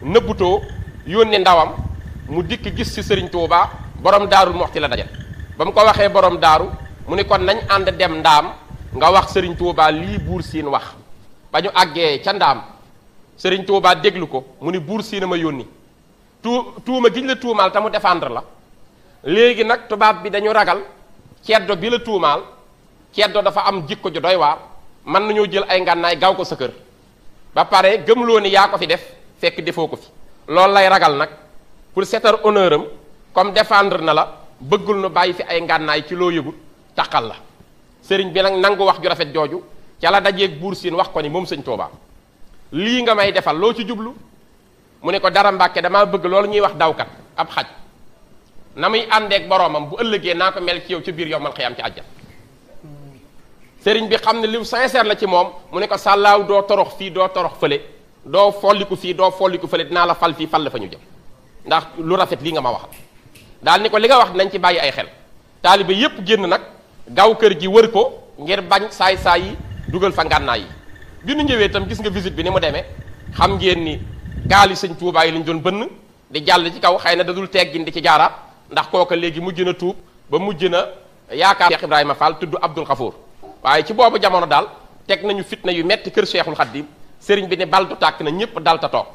nëbbutoo yónni ndawam mu dikk gis ci sëriñ Touba borom daarul moxti la dajal ba mu ko waxee borom daaru mu ni kon nañ ànd dem ndaam nga wax sëriñ Touba lii buur siin wax ba ñu àggee ca ndaam sëriñ Touba déglu ko mu ni buur siin ma yónni tuuma giñ la tuumaal te mu défendre la léegi nag tubaab bi dañu ragal ceddo bi la tuumaal ceddo dafa am jikko ju doy waar mën nañoo jël ay ngànnaay gaaw ko sa kër ba pare gëmloo ni yaa ko fi def fekk defoo ko fi loolu lay ragal nag pour seetal honneur am comme défendre na la bëggul nu bàyyi fi ay ngànnaay ci loo yëgut taxal la sëriñ bi nag nangu wax ju rafet jooju ca la dajeeg buur siin wax ko ni moom sëñ Tuubaa lii nga may defal loo ci jublu mu ne ko dara Mbàkke damaa bëgg loolu ñuy wax dawkat ab xaj na muy àndeek boroomam bu ëllëgee naa ko mel ci yow ci biir yowmal xiyaam ci àjjana sëriñ bi xam ne li sincère la ci moom mu ne ko sàllaaw doo torox fii doo torox fële doo folliku fii doo folliku fële dinaa la fal fii fal la fa ñu jëm ndax lu rafet lii nga ma waxal daal ni ko li nga wax nañ ci bàyyi ay xel taaliba yépp génn nag gaaw kër gi wër ko ngir bañ saay-saay yi dugal fa ngànnaay yi bi nu ñëwee itam gis nga visite bi ni mu demee xam ngeen ni gaali sëñ Tuubaa yi lañ doon bënn di jàll ci kaw xëy na dadul teggin di ci jaaraat ndax kooka léegi mujj na tuub ba mujj na yaakaar Cheikh Ibrahima Fall tudd Abdul Xafoor waaye ci boobu jamono daal teg nañu fitna yu metti kër Cheikhul Khadim sëriñ bi ne baltu tàkk na ñëpp dal ta toog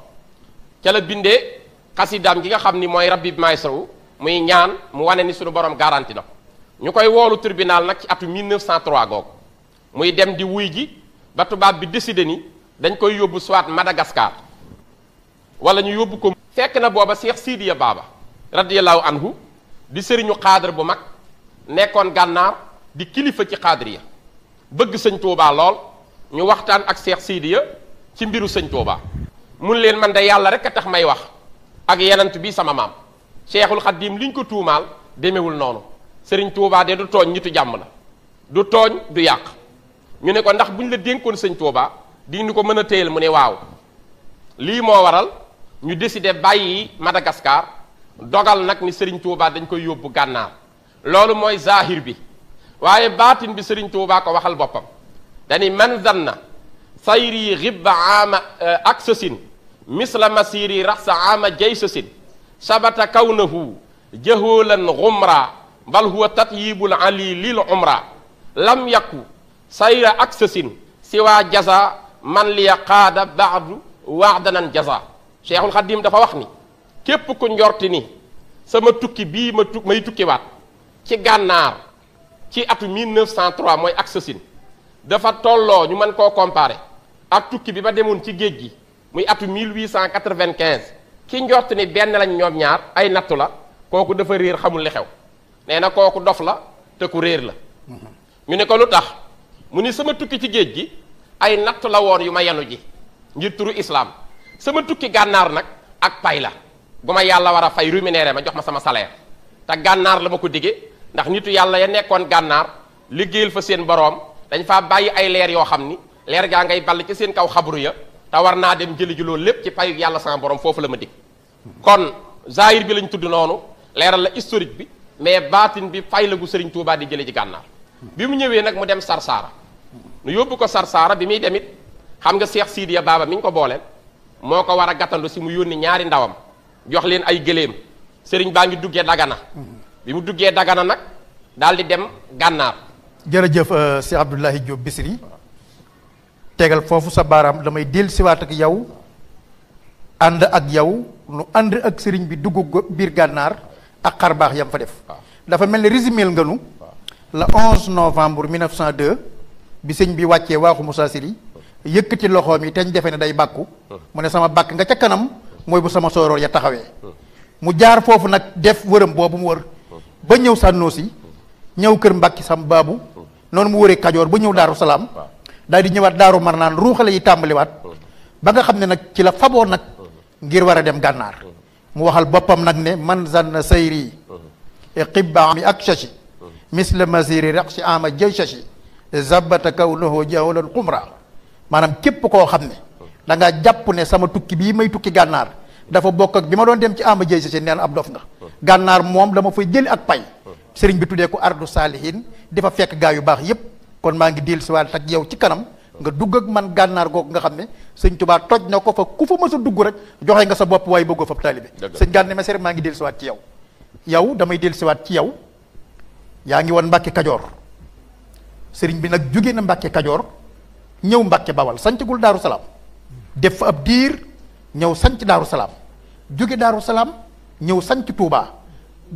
ca la bindee xasidaam gi nga xam ni mooy rabbi maestro muy ñaan mu wane ni suñu borom garanti na ko ñu koy woolu tribunal nag ci atu 1903 googu muy dem di wuy ji ba tubaab bi décidé ni dañ koy yóbbu soit Madagascar wala ñu yóbbu ko fekk na booba Cheikh Sidiya Baba radiyallahu anhu di sëriñu xaadar bu mag nekkoon gànnaar di kilifa ci xaadariya bëgg sëñ Tuubaa lool ñu waxtaan ak Cheikh Sidiya ci mbiru sëñ Tuubaa mun leen man de yàlla rek a tax may wax ak yenant bi sama maam Cheikhul Khadim liñ ko tuumaal demewul noonu sëriñ Tuubaa de du tooñ nitu jàmm la du tooñ du yàq ñu ne ko ndax buñ la dénkoon sëñ Tuubaa di ñu ko mën a téyel mu ne waaw lii moo waral ñu décidé bàyyi Madagascar dogal nag ni sëriñ Tuubaa dañ koy yóbbu gànnaar loolu mooy zahir bi waaye baatin bi sëriñ Tuubaa ko waxal boppam dani man zanna sayri xibba ama aksasin misla masiri raxsa ama jaysasin sabata kawnahu jahoolan xumra bal huwa tatyibul ali lil umra lam yakku sayra aksasin siwa jaza man liya qaada baadu waxdanan jaza Cheikhul Khadim dafa wax ni képp ku njorti ni sama tukki bii may tukkiwaat ci gànnaar ci atu 1903 mooy aksasin dafa tolloo ñu mën koo comparer ak tukki bi ba demoon ci géej gi muy atu 1895 ki njort ni benn lañ ñoom ñaar ay nattu la kooku dafa réer xamul li xew nee na kooku dof la te ku réer la ñu ne ko lu tax mu ni sama tukki ci géej gi ay nattu la woon yu ma yanu ji ngir turu islam sama tukki gànnaar nag ak pay la bu ma yàlla war a fay rémunéré ma jox ma sama salaire te gànnaar la ma ko dige ndax nitu yàlla ya nekkoon gànnaar liggéeyal fa seen boroom dañ faa bàyyi ay leer yoo xam ni leer gaa ngay ball ci seen kaw xabru ya te war naa dem jëli ji loolu lépp ci payu yàlla sama borom foofu la ma dig kon zahir bi lañ tudd noonu leeral la historique bi mais baatin bi fay la gu Sëriñ Tuubaa di jële ji gànnaar bi mu ñëwee nag mu dem Sarsara nu yóbbu ko Sarsara bi muy demit xam nga Cheikh Sidiya Baba mi ñu ko booleel moo ko war a gàttandu si mu yónni ñaari ndawam jox leen ay gëléem sëriñ baa ngi duggee Dagana bi mu duggee Dagana nag daal di dem gànnaar. jërëjëf Cheikh Abdoulaye Diop Bichri tegal foofu sa baaraam damay dellu siwaat ak yow ànd ak yow nu ànd ak sëriñ bi dugg biir gànnaar ak xar baax yam fa def. dafa mel ni résumé nga nu le 11 novembre 1902 bi sëñ bi wàccee waaxu Moussa Siri yëkkati loxoom yi te ñu defee ne day bàkku mu ne sama bàkk nga ca kanam mooy bu sama sooroor ya taxawee mu jaar foofu nag def wërëm boobu mu wër ba ñëw Sànnoosi ñëw kër Mbàkki sam baabu noonu mu wëree Kajoor ba ñëw Daaru Salaam daal di ñëwaat Daaru Marnaan ruuxale yi tàmbaliwaat ba nga xam ne nag ci la faboo nag ngir war a dem gànnaar mu waxal boppam nag ne man zanna sayri e xibba mi ak shashi misla masiri raqsi ama jay shashi zabata kawnahu jawlan xumra maanaam képp koo xam ne da ngaa jàpp ne sama tukki bii may tukki gànnaar dafa bokk ak bi ma doon dem ci ama jay shashi neen ab dof nga gànnaar moom dama fay jëli ak pay sëriñ bi tuddee ko ardu saalihin di fa fekk gaa yu baax yépp kon maa ngi diil si waat ak yow ci kanam nga dugg ak man gànnaar googu nga xam ne sëñ Tuubaa toj na ko fa ku fa mës a dugg rek joxe nga sa bopp waaye bëggoo fa taalibe sëñ Gana Messere maa ngi dellusiwaat ci yow damay dellusiwaat ci yow yaa ngi woon Mbàkke Kajoor sëriñ bi nag jóge na Mbàkke Kajoor ñëw Mbàkke Bawal sancagul Daaru Salaam def fa ab diir ñëw sanc Daaru Salaam jóge Daaru Salaam ñëw sanc Tuubaa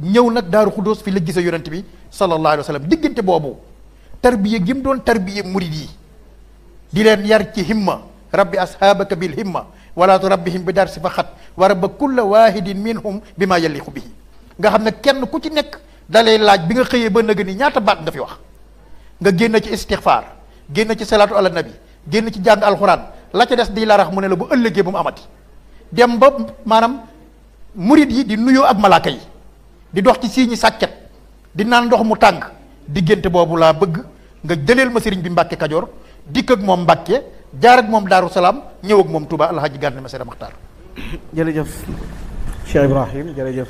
ñëw nag Daaru Xuddoos fi la gise yonent bi sallallahu alayhi wa sallam diggante boobu tarbiya gi mu doon tarbiya murid yi di leen yar ci himma rabbi ashaabaka bil himma wala turabbihim bi darsi fa xat wa rabba kulla waahidin minhum bi ma yaliqu bihi nga xam ne kenn ku ci nekk dalay laaj bi nga xëyee ba nëgë ni ñaata baat nga fi wax nga génn ci istixfaar génn ci salaatu ala nabi génn ci jàng alxuraan la ca des di la rax mu ne la bu ëllëgee bu mu amati dem ba maanaam murid yi di nuyoo ak malaaka yi di dox ci siiñi sàkket di naan ndox mu tàng diggante boobu laa bëgg nga jëleel ma sëriñ bi Mbàkke Kajoor dikk ak moom Mbàkke jaar ak moom Daaru Salaam ñëw ak moom Touba Alhaji Gana Messere Maxtaar. jërëjëf Cheikh Ibrahim jërëjëf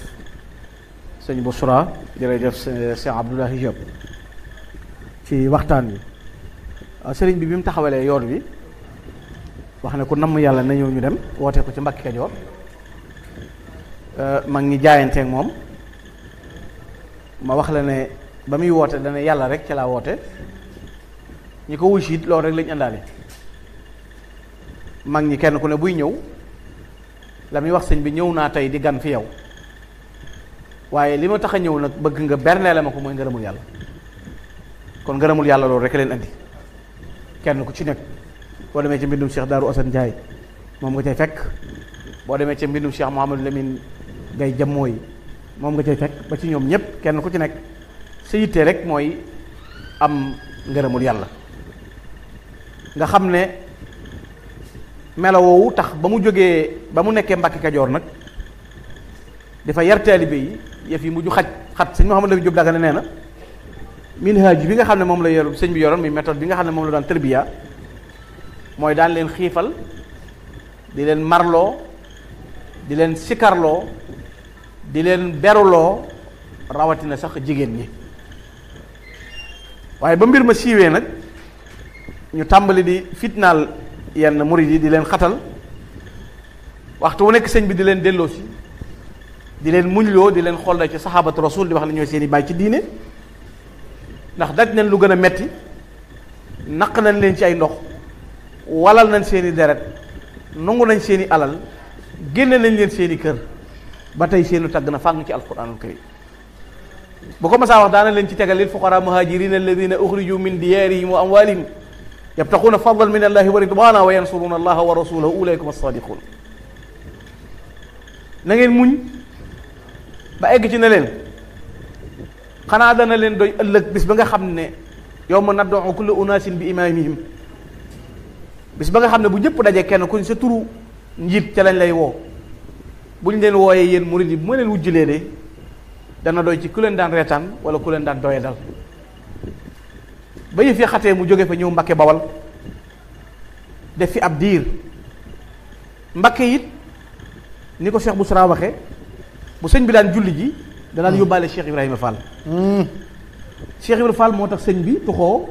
sëñ Bouchra jërëjëf Cheikh Abdoulahi Diop ci waxtaan wi sëriñ bi mu taxawalee yoon wi wax ne ku namm yàlla na ñëw ñu dem woote ko ci Mbàkke Kajoor mag ñi jaayanteeg moom ma wax la ne ba muy woote dana yàlla rek ci laa woote ñi ko wuy siit loolu rek lañu àndaale mag ñi kenn ku ne buy ñëw la muy wax sëñ bi ñëw naa tey di gan fi yow waaye li ma tax a ñëw nag bëgg nga bernee la ma ko mooy ngërëmul yàlla kon ngërëmul yàlla loolu rek leen andi kenn ku ci nekk boo demee ci mbindum Cheikh Darou Assane Ndiaye moom nga cay fekk boo demee ci mbindum Cheikh Mouhamadou Lamine Gaye Jammooy moom nga cay fekk ba ci ñoom ñëpp kenn ku ci nekk sa yitte rek mooy am ngërëmul yàlla nga xam ne melo woowu tax ba mu jógee ba mu nekkee Mbàkke Kajoor nag dafa yar taalibe yi yëf yi mujj xat sëñ Mouhamadou Lamine Diop Dagana nee na minhaaj bi nga xam ne moom la yor sëñ bi yoroon muy méthode bi nga xam ne moom la daan tërbiya mooy daan leen xiifal di leen marloo di leen sikarloo di leen beruloo rawatina sax jigéen ñi waaye ba mbir ma siiwee nag ñu tàmbali di fitnaal yenn murid yi di leen xatal waxtu wu nekk sëñ bi di leen delloosi di leen muñloo di leen xool da ci saxaabatu rasul di wax ne ñooy seen i baay ci diine ndax daj nañ lu gën a metti naq nañ leen ci ay ndox walal nañ seen i deret nangu nañ seen i alal génne nañ leen seen i kër ba tey seenu tàgg na fàng ci alquranul karim bu ko masaa wax daana leen ci tegal lil fuqara muhajirin alladina uxriju min diyarihim wa amwalihim yabtaxuuna fadlan min allahi wa ridwana wa yansuruna allaha wa rasulahu ulaykum as-sadiqun na ngeen muñ ba egg ci ne leen xanaa dana leen doy ëllëg bis ba nga xam ne yawma nad'u kulla unaasin bi imaamihim bis ba nga xam ne bu ñëpp dajee kenn kuñ sa turu njiit ca lañ lay woo bu ñu leen wooyee yéen murid yi bu ma leen wujjulee de dana doy ci ku leen daan reetaan wala ku leen daan doye dal ba yëf yi xatee mu jóge fa ñëw Mbàkke Bawal def fi ab diir Mbàkke it ni ko Cheikh Bouchra waxe bu sëñ bi daan julli ji danaan yóbbaale Cheikh Ibrahima Fall Cheikh Ibrahima Fall moo tax sëñ bi tuxoo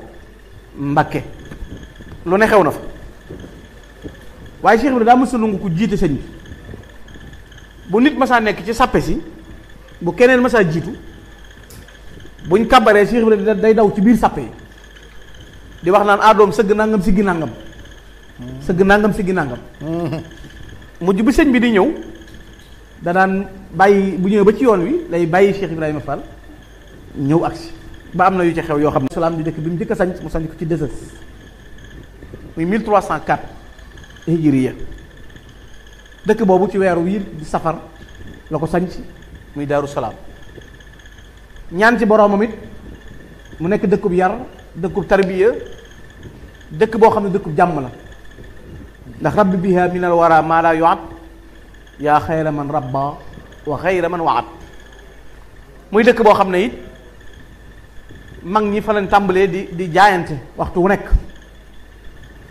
Mbàkke lu ne xew na fa waaye Cheikh Ibrahima daa mësa nangu ko jiite sëñ bi bu nit masaa nekk ci sàppe si bu keneen masaa jiitu buñ kàbbaree Cheikh Ibrahima day daw ci biir sàppe yi di wax naan adoom sëgg nangam siggi nangam sëgg nangam siggi nangam mujj bi sëñ bi di ñëw da daan bàyyi bu ñëwee ba ci yoon wi lay bàyyi Cheikh Ibrahima Fall ñëw agsi ba am na yu ci xew yoo xam ne salaam di dëkk bi mu njëkk a sanc mu sanc ko ci Dësës muy 1304 hijriya dëkk boobu ci weeru wi di safar la ko sanc muy Daaru Salaam ñaan ci boroomam it mu nekk dëkkub yar dëkkub tarbiya dëkk boo xam ne dëkkub jàmm la ndax rabbi biha min al wara maa laa yuat yaa xayra man rabba wa xayra man waat muy dëkk boo xam ne it mag ñi fa lañ tàmbalee di jaayante waxtu wu nekk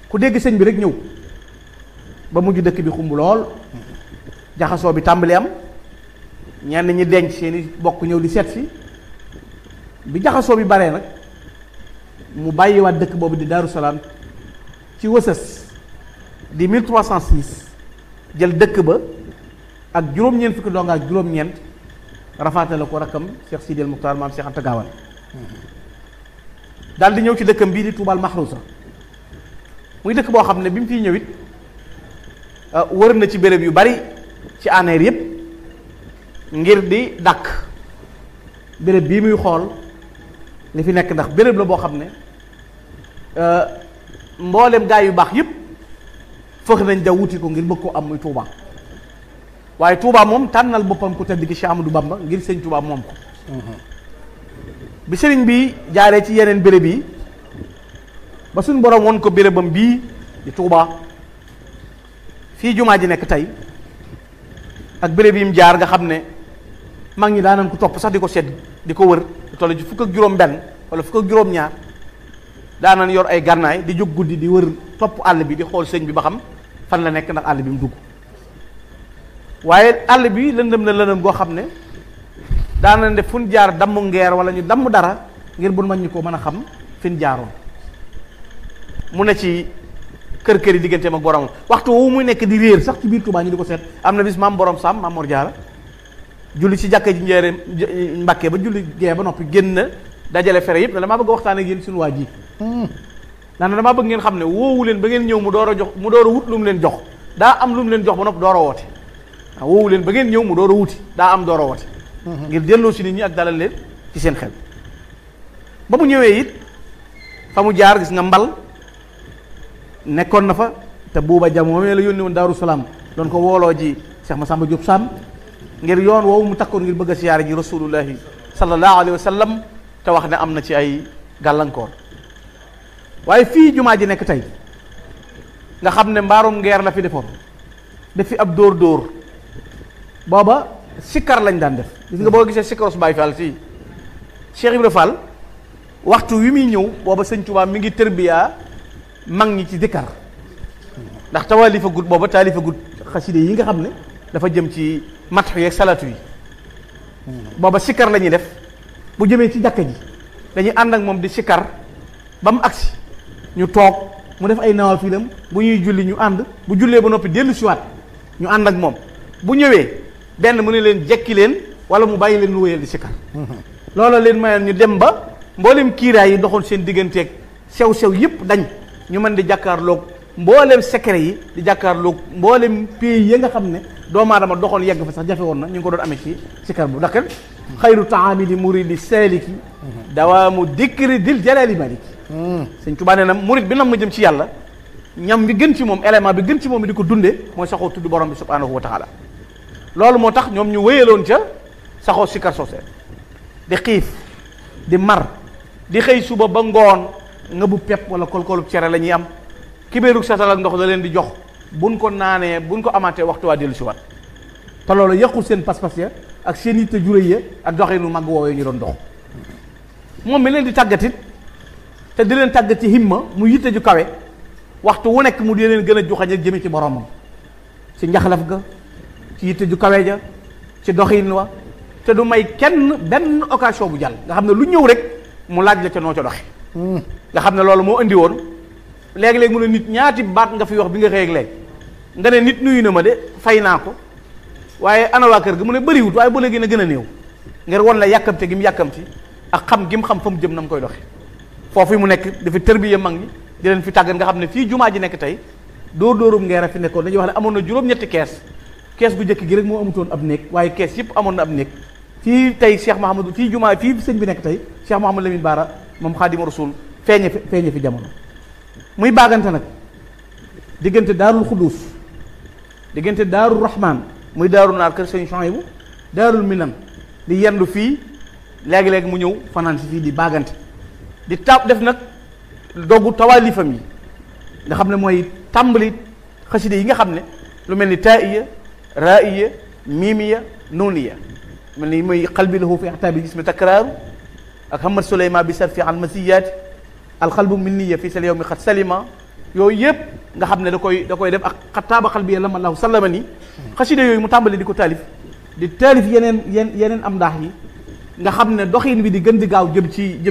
ku dégg sëñ bi rek ñëw ba mujj dëkk bi xumb lool jaxasoo bi tàmbali am ñenn ñi denc seeni bokk ñëw di seet si bi jaxasoo bi baree nag mu bàyyiwaat dëkk boobu di Daaru Salaam ci wësës di 1306 jël dëkk ba ak juróom-ñeent fukki donga ak juróom-ñeent rafaate la ko rakkam Cheikh Sidil Muxtaar maam Cheikh Anta Gaawaan daal di ñëw ci dëkkam bii di Tuubal Maxruusa muy dëkk boo xam ne bi mu fiy ñëwit wër na ci béréb yu bari ci aneer yépp ngir di dàkk béréb bii muy xool li fi nekk ndax béréb la boo xam ne mboolem gaa yu baax yépp fëx nañ da wuti ko ngir bëgg ko am muy Touba waaye Touba moom tànnal boppam ku tedd ki Cheikh Amadou Bamba ngir sëñ Touba moom ko bi sëriñ bi jaaree ci yeneen béréb yi ba suñ borom won ko bérébam bii di Touba fii jumaa ji nekk tey ak béréb yi mu jaar nga xam ne mag ñi daanan ko topp sax di ko seet di ko wër toll ci fukk ak juróom benn wala fukk ak juróom ñaar daanan yor ay gànnaay di jóg guddi di wër topp àll bi di xool sëñ bi ba xam fan la nekk ndax àll bi mu dugg waaye àll bi lëndëm na lëndëm goo xam ne daanan def fu ñu jaar damm ngeer wala ñu damm dara ngir bu mañ ñu ko mën a xam fi ñu jaaroon mu ne ci kër yi digganteem ak borom waxtu woowu muy nekk di réer sax ci biir Touba ñu di ko seet am na bis maam borom Sam maam Mor Jaara julli ci jàkka ji njéeréem Mbàkke ba julli gee ba noppi génn dajale fere yëpp ne damaa bëgg a waxtaan ak yéen suñu waa ji naan damaa bëgg ngeen xam ne woowu leen ba ngeen ñëw mu door a jox mu door a wut lu mu leen jox daa am lu mu leen jox ba noppi door a woote waaw woowu leen ba ngeen ñëw mu door a wuti daa am door a woote ngir delloo si nit ñi ak dalal leen ci seen xel ba mu ñëwee it fa mu jaar gis nga mbal nekkoon na fa te buuba jam moomee la yónni woon Daaru Salaam doon ko wooloo ji Cheikh Massamba Diop Sam ngir yoon woowu mu takkoon ngir bëgg a siyaare ji rasulullahi sallallahu alayhi wa sallam te wax ne am na ci ay gàllankoor waaye fii jumaa ji nekk tey nga xam ne mbaarum ngeer la fi defoon def fi ab dóor booba sikkar lañ daan def gis nga boo gisee sikkaros Baay Fall fii Cheikh Ibra Fall waxtu wi muy ñëw booba sëñ Tuubaa mi ngi tërbiyaa mag ñi ci dikkar ndax tawaalifa gut booba taalifa gut xaside yi nga xam ne dafa jëm ci matx yeeg salatu yi booba sikkar la ñuy def bu jëmee ci jàkka ji dañuy ànd ak moom di sikkar ba mu agsi ñu toog mu def ay nawaafilam bu ñuy julli ñu ànd bu jullee ba noppi dellu siwaat ñu ànd ak moom bu ñëwee benn mu ne leen jekki leen wala mu bàyyi leen lu wéyal di sikkar loola leen mayoon ñu dem ba mboolem kiiraay yi doxoon seen digganteeg sew-sew yëpp dañ ñu mën di jàkkaarloog mboolem secret yi di jàkkaarloog mboolem pays yi nga xam ne doomu aadama doxoon yegg fa sax jafe woon na ñu ngi ko doon amee ci sikkar bu dakal xayru taamili muridi saliki dawaamu dikri dil jalali maliki sëñ Tuubaa nee na murid bi nam ma jëm ci yàlla ñam bi gën ci moom élément bi gën ci moom di ko dunde mooy saxoo tudd borom bi subhanahu wa taala loolu moo tax ñoom ñu wéyaloon ca saxoo sikkar soosé di xiif di mar di xëy suba ba ngoon nga bu pepp wala kolkolub cere la ñuy am kibéerug satal ak ndox la leen di jox buñ ko naanee buñ ko amaatee waxtu waa dellu si wat te loolu yàqul seen pas-pas ya ak seen yitte juréy ya ak doxinu mag woowee ñu doon dox moom mi leen di tàggatit te di leen tàggat ci himma mu yitte ju kawe waxtu wu nekk mu di leen gën a joxañ ak jëme ci boromam ci njaxlaf ga ci yitte ju kawe ja ci doxin wa te du may kenn benn occasion bu jàll nga xam ne lu ñëw rek mu laaj la ca noo ca doxe nga xam ne loolu moo indi woon léegi-léegi mu ne nit ñaati baat nga fi wax bi nga xëy ak léegi nga ne nit nuyu na ma de fay naa ko waaye ana waa kër gi mu ne bëriwut waaye ba léegi na gën a néew ngir won la yàkkamte gi mu yàkkamti ak xam gi mu xam fa mu jëm na mu koy doxe foofu mu nekk dafa tërbiye mag ñi di leen fi tàggat nga xam ne fii jumaa ji nekk tey dóorum ngeer a fi nekkoon dañuy wax ne amoon na juróom-ñetti kees gu njëkk gi rek moo amutoon ab néeg waaye kees yëpp amoon na ab néeg fii tey Cheikh Mahamadou fii jumaa fii sëñ bi nekk tey Cheikh Mouhamadou Lamine Bara moom Xaadimu Rasuul feeñe fi jamono muy baagante nag diggante daarul Xuddus diggante daarul Rahman muy daaru naar kër sëñ Chouaïbou daarul Minan di yendu fii léegi-léegi mu ñëw fanaan si fii di baagante di def nag doggu tawaalifam yi nga xam ne mooy tàmbali xaside yi nga xam ne lu mel ni taiya raiya miimiya nooniya mel ni muy xalbi lahu fi axtaabi gismi takraaru ak Hamad Souleymane bi sarfi al masiyaati alxalbu minniya fi sal yawmi xat salima yooyu yëpp nga xam ne da koy def ak xataaba xalbi yàlla man lahu sallama ni xaside yooyu mu tàmbali di ko taalif di taalif yeneen am ndaax yi nga xam ne doxin bi di gën di gaaw jëm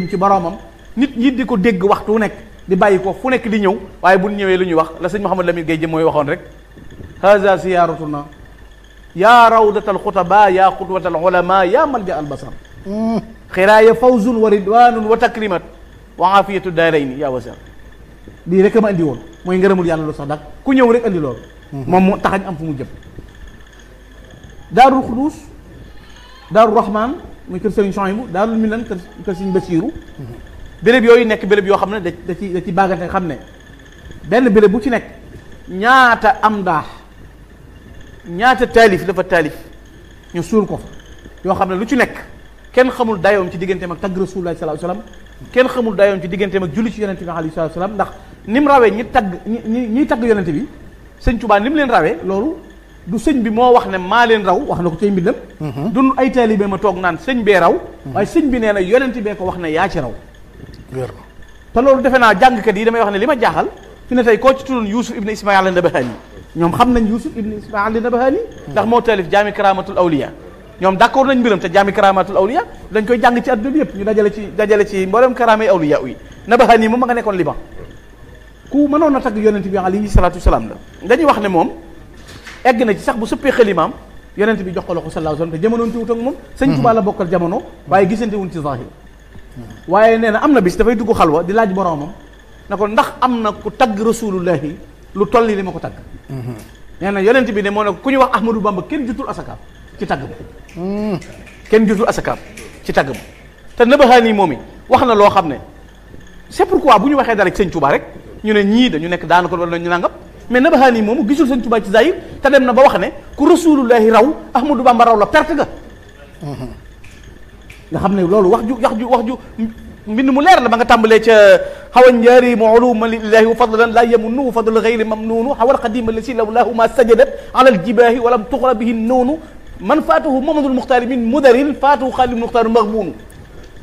ci boroomam nit ñi di ko dégg waxtu nekk di bàyyi ko fu nekk di ñëw waaye bu ñëwee lu ñuy wax la sëñ Mouhamadou Lamine Gueye jëm mooy waxoon rek haza ziyaratuna yaa rawdatal xutaba yaa xudwatal ulama yaa malja al basar xiraaya fawzun wa ridwanun wa takrimat wa afiyatu daarayni yaa wasar lii rek ma andi woon mooy ngërëmul yàlla lu sax dak ku ñëw rek andi loolu moom mu taxañ am fu mu jëm daarul xudus daarul rahman muy kër Serigne Souhaïbou daarul minan kër Serigne Bassirou béréb yooyu nekk béréb yoo xam ne da ci bàggante xam ne benn béréb bu ci nekk ñaata am daax ñaata taalif dafa taalif ñu suul ko fa yoo xam ne lu ci nekk kenn xamul dayoom ci digganteem ak tagg Rasulullah sallallahu alayhi wasallam kenn xamul dayoom ci digganteem ak julli ci yonente bi alayhi salatu wasallam ndax ni mu rawee ñiy tagg yonente bi sëñ Tuubaa ni mu leen rawee loolu du sëñ bi moo wax ne maa leen raw wax na ko cay mbindam du ay taalibe ma toog naan sëñ bee raw waaye sëñ bi nee na yonente bee ko wax ne yaa ci raw te loolu defe naa jàngkat yi damay wax ne li ma jaaxal fi ne tey koo ci tuddoon Yuusuf ibn Ismaïl an-Nabahani ñoom xam nañ Yuusuf ibn Ismaïl an-Nabahani ndax moo taalif jaami karamatul awliya ñoom d'accord nañ mbiram te jaami karamatul awliya dañ koy jàng ci adduna bi yëpp ñu dajale ci mboolem karaamay awliya yi Nabahani moom ma nga nekkoon Liban ku mënoon na tagg yonent bi alayhi salaatu wasalaam la dañuy wax ne moom egg na ci sax bu sëppee xalimaam yonent bi jox ko loxo sallallahu alayhi wasallam te jamonoon ci wut ak moom sëñ Tuubaa la bokkal jamono waaye gisante wuñ ci zahir waaye nee na am na bis dafay dugg xalwa di laaj boromam na ko ndax am na ku tagg rasulullahi lu toll li ma ko tagg nee na yonent bi ne moo ne ku ñu wax Ahmadou Bamba kenn jutul asakaam ci tagg ba kenn jutul asakaam ci tagg ba te Nabahani moom i wax na loo xam ne c'est pourquoi bu ñu waxee dara ci sëñ Tuubaa rek ñu ne ñii dañu nekk daanaka wala ñu nangam mais Nabahani moomu gisul sëñ Tuubaa ci zahir te dem na ba wax ne ku rasulullahi raw Ahmadou Bamba raw la perte ga nga xam ne loolu wax ju mbind mu leer la ba nga tàmbalee ca xawa njaari mu uluma lillahi wa fadlan la yamunnu fadl ghayri mamnunu xawal qadima lasi lawlahu ma sajadat ala aljibahi walam tuxra bihi noonu man faatuhu mamadul muxtaari min mudarin faatuhu xaalil muxtaar maghbunu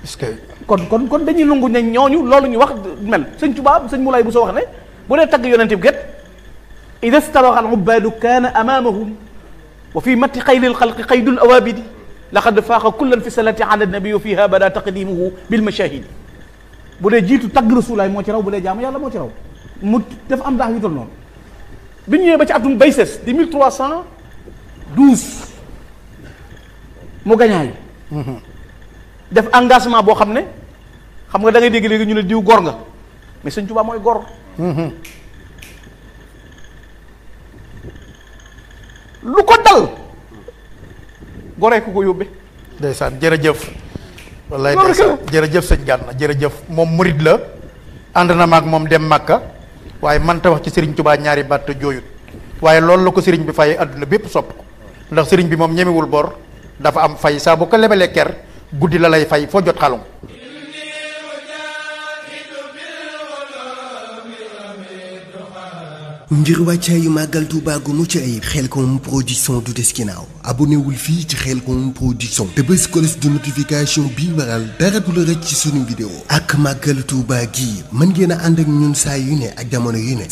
est-ce que kon dañuy nangu ne ñooñu loolu ñu wax mel sëñ Tuubaa sëñ Moulay bu soo wax ne bu dee tagg yonente bi kat ida staroxa al ubbaadu kaana amamahum wa fi matti xayril xalqi qaydul awaabidi laqad faaqa kullan fi salati ala nabi wa fiha bada taqdimuhu bil mashahid bu dee jiitu tagg rasulaay moo ci raw bu dee jaamu yàlla moo ci raw mu dafa am daax yu tol noonu bi ñu ñëwee ba ci atum bayses di 1312 mu gañaayu def engagement boo xam ne xam nga da ngay dégg léegi ñu ne diw gor nga mais Sëñ Tuubaa mooy gor lu ko dal goree ku ko yóbbe ndeysaan jërëjëf wallaay ndeysaan jërëjëf sëñ Gana jërëjëf moom murid la ànd na maag moom dem Makka waaye manta wax ci Serigne Touba ñaari baat te jooyut waaye loolu la ko Serigne bi fay àdduna bépp sopp ko ndax Serigne bi moom ñemewul bor dafa am fay saa bu ko lebalee ker guddi la lay fay foo jot xalum ngir wàccaayu màggal Tuuba gu mucc ayib Khelcom production du des ginnaaw abonné wul fii ci Khelcom production te bés cloche de notification bii waral dara du la rëcc ci sunu vidéo ak màggal Tuuba gii mën ngeen a ànd ak ñun saa yu ne ak jamono yu ne